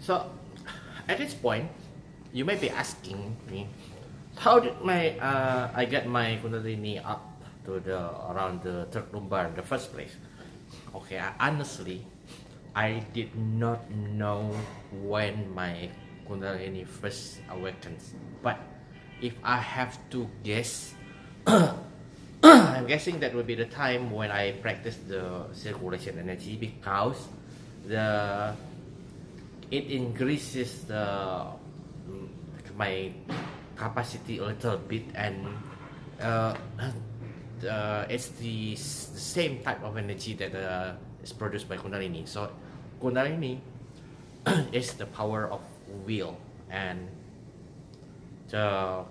So at this point, you may be asking me, how did I get my Kundalini up to the around the third lumbar in the first place? Okay, honestly, I did not know when my Kundalini first awakens. But if I have to guess, I'm guessing that would be the time when I practice the circulation energy, because the it increases my capacity a little bit, and it's the same type of energy that is produced by Kundalini. So Kundalini is the power of will, and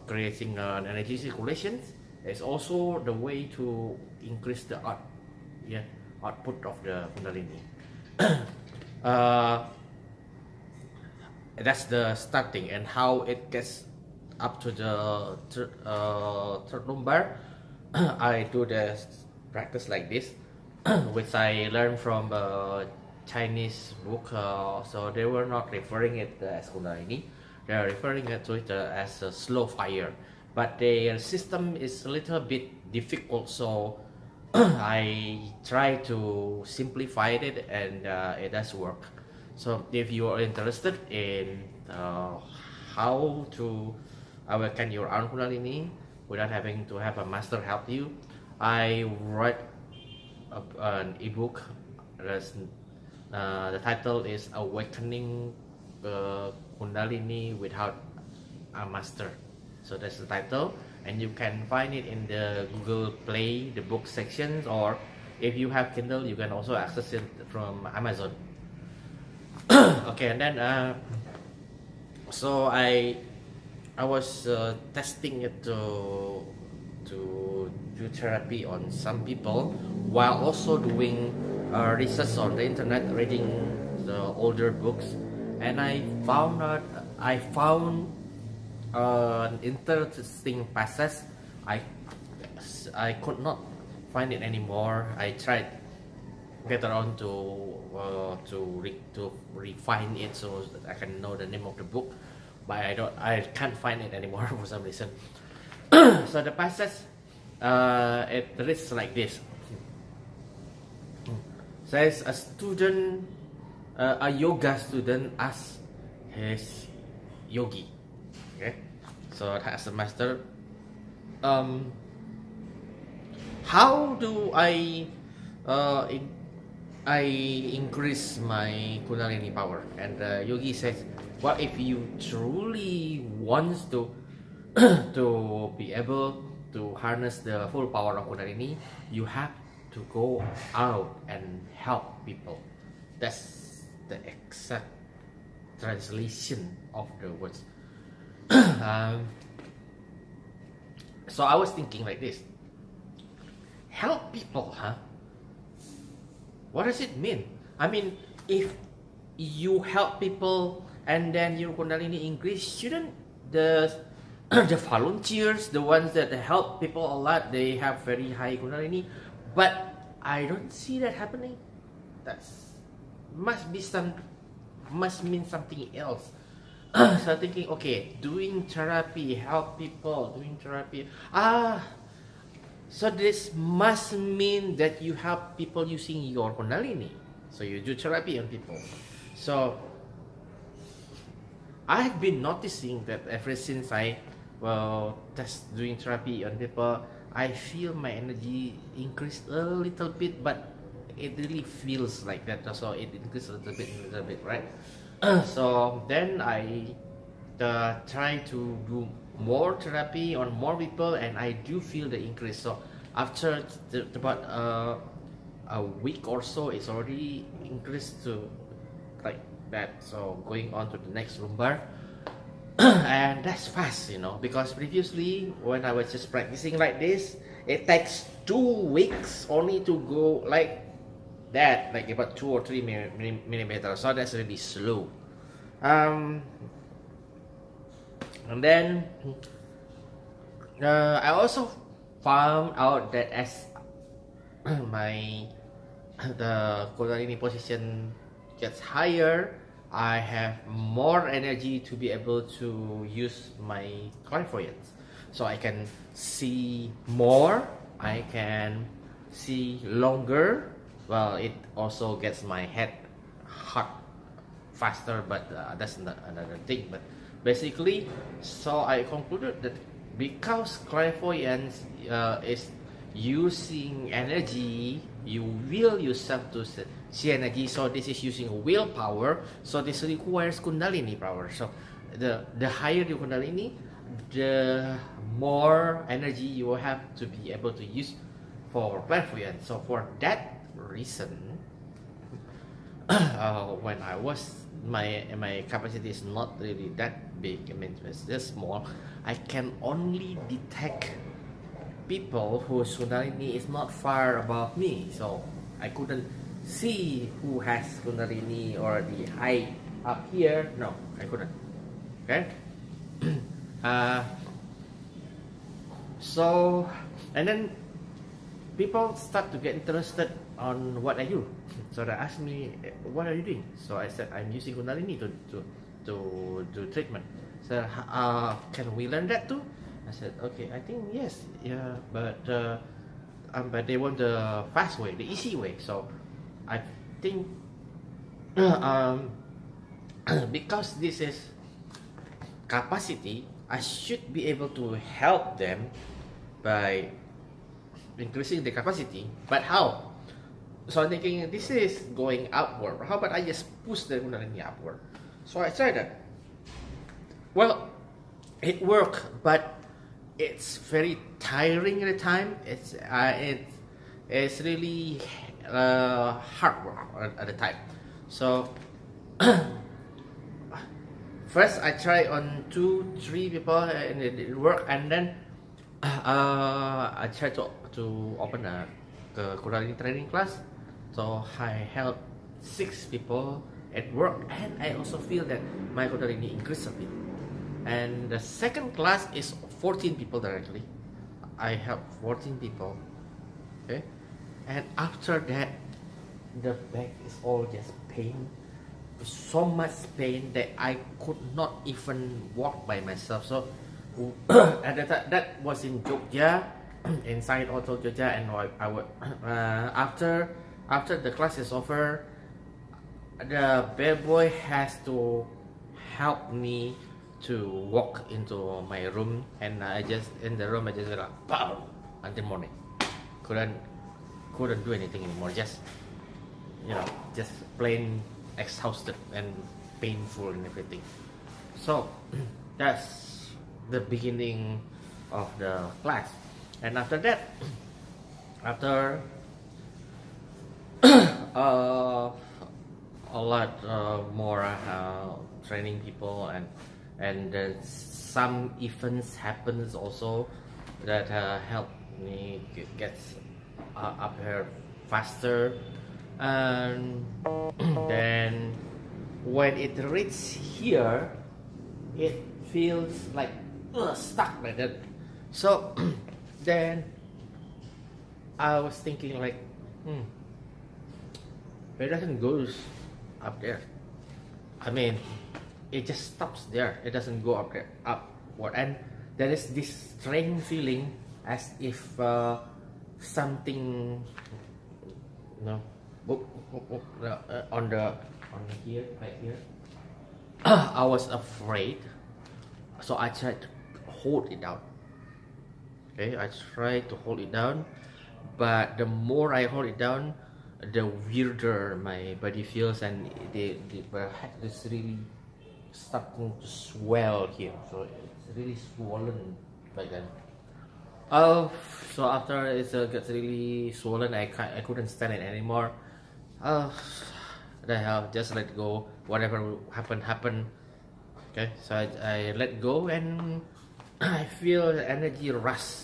creating an energy circulation is also the way to increase the output of the Kundalini. That's the starting, and how it gets up to the third lumbar. I do the practice like this, which I learned from a Chinese book. So they were not referring it as Kundalini; they are referring it to it as a slow fire. But their system is a little bit difficult, so I try to simplify it, and it does work. So if you are interested in how to awaken your own Kundalini without having to have a master help you, I write an ebook. The title is Awakening Kundalini Without a Master. So that's the title, and you can find it in the Google Play, the book sections, or if you have Kindle, you can also access it from Amazon. Okay, and then so I was testing it to do therapy on some people, while also doing research on the internet, reading the older books, and I found an interesting passage. I could not find it anymore. I tried later on to refine it so that I can know the name of the book, but I can't find it anymore for some reason. So the passage it reads like this. Says a yoga student asks his yogi. Okay, so as a master, how do I increase my Kundalini power? And the yogi says, well, if you truly want to to be able to harness the full power of Kundalini, you have to go out and help people. That's the exact translation of the words. So I was thinking like this: help people, huh? What does it mean? I mean, if you help people and then your Kundalini increase, shouldn't the the volunteers, the ones that help people a lot, they have very high Kundalini? But I don't see that happening. That's must mean something else. So thinking, okay, doing therapy, help people, doing therapy. So this must mean that you help people using your Kundalini. So you do therapy on people. So I've been noticing that ever since I test doing therapy on people, I feel my energy increase a little bit, but it really feels like that. So it increases a little bit, right? So then I try to do more therapy on more people, and I do feel the increase. So after about a week or so, it's already increased to like that. So going on to the next lumbar, and that's fast, because previously when I was just practicing like this, it takes 2 weeks only to go like that, like about 2 or 3 millimeters. So that's really slow. And then I also found out that as the Kundalini position gets higher, I have more energy to be able to use my clairvoyance. So I can see more, I can see longer. Well, it also gets my head hot faster, but that's another thing. But basically, so I concluded that because clairvoyance is using energy, you will yourself to see energy. So this is using willpower. So this requires Kundalini power. So the higher your Kundalini, the more energy you will have to be able to use for clairvoyance. So for that reason, when I was my capacity is not really that big. I mean, it's just small. I can only detect people whose Kundalini is not far above me. So I couldn't see who has Kundalini or the height up here. No, I couldn't. Okay. So, and then people start to get interested on what I do. So they ask me, "What are you doing?" So I said, "I'm using Kundalini to do treatment." So, can we learn that too? I said, "Okay, I think yes, yeah, but they want the fast way, the easy way." So I think because this is capacity, I should be able to help them by increasing the capacity. But how? So I'm thinking this is going upward. How about I just push the Kundalini upward? So I tried that. Well, it worked, but it's very tiring at the time. It's really hard work at the time. So first I tried on 2-3 people and it worked, and then I tried to open a Kundalini training class. So I helped 6 people at work, and I also feel that my Kundalini increased a bit. And the second class is 14 people directly. I helped 14 people. Okay, and after that, the back is all just pain, so much pain that I could not even walk by myself. So at that was in Jogja, inside Hotel Jogja, and I would after the class is over, the bellboy has to help me to walk into my room, and I just in the room I just like pow until morning. Couldn't do anything anymore. Just just plain exhausted and painful and everything. So that's the beginning of the class, and after that, after a lot more training people, and some events happens also that help me get up here faster, and then when it reaches here, it feels like stuck like that. So then I was thinking like, it doesn't go up there. I mean, it just stops there. It doesn't go up there, upward, and there is this strange feeling as if something, on here, right here. I was afraid, so I tried to hold it down. Okay, I tried to hold it down, but the more I hold it down, the weirder my body feels, and the head is really starting to swell here. So it's really swollen by then. So after it gets really swollen, I couldn't stand it anymore. The hell, just let go. Whatever happened. Okay, so I let go, and I feel the energy rush.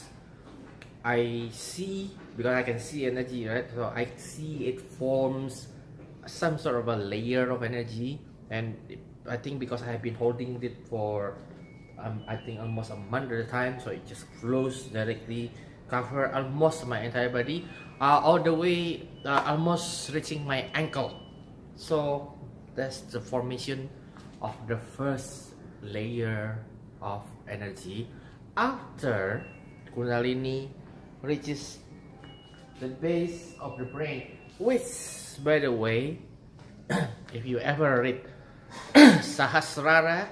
I see, because I can see energy, right? So I see it forms some sort of a layer of energy, and I think because I have been holding it for I think almost a month at a time, so it just flows directly, cover almost my entire body, all the way almost reaching my ankle. So That's the formation of the first layer of energy after Kundalini reaches the base of the brain, which, by the way, if you ever read Sahasrara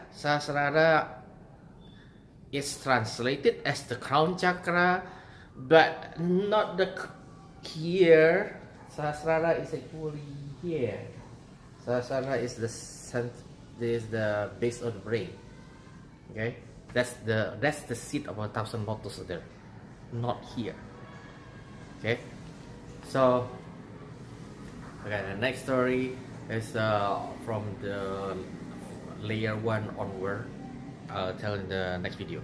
is translated as the crown chakra, but not the here. Sahasrara is actually here. Sahasrara is the base of the brain. Okay, that's the seat of 1,000 motors there, not here. Okay, so okay, the next story is from the layer 1 onward. I'll tell in the next video.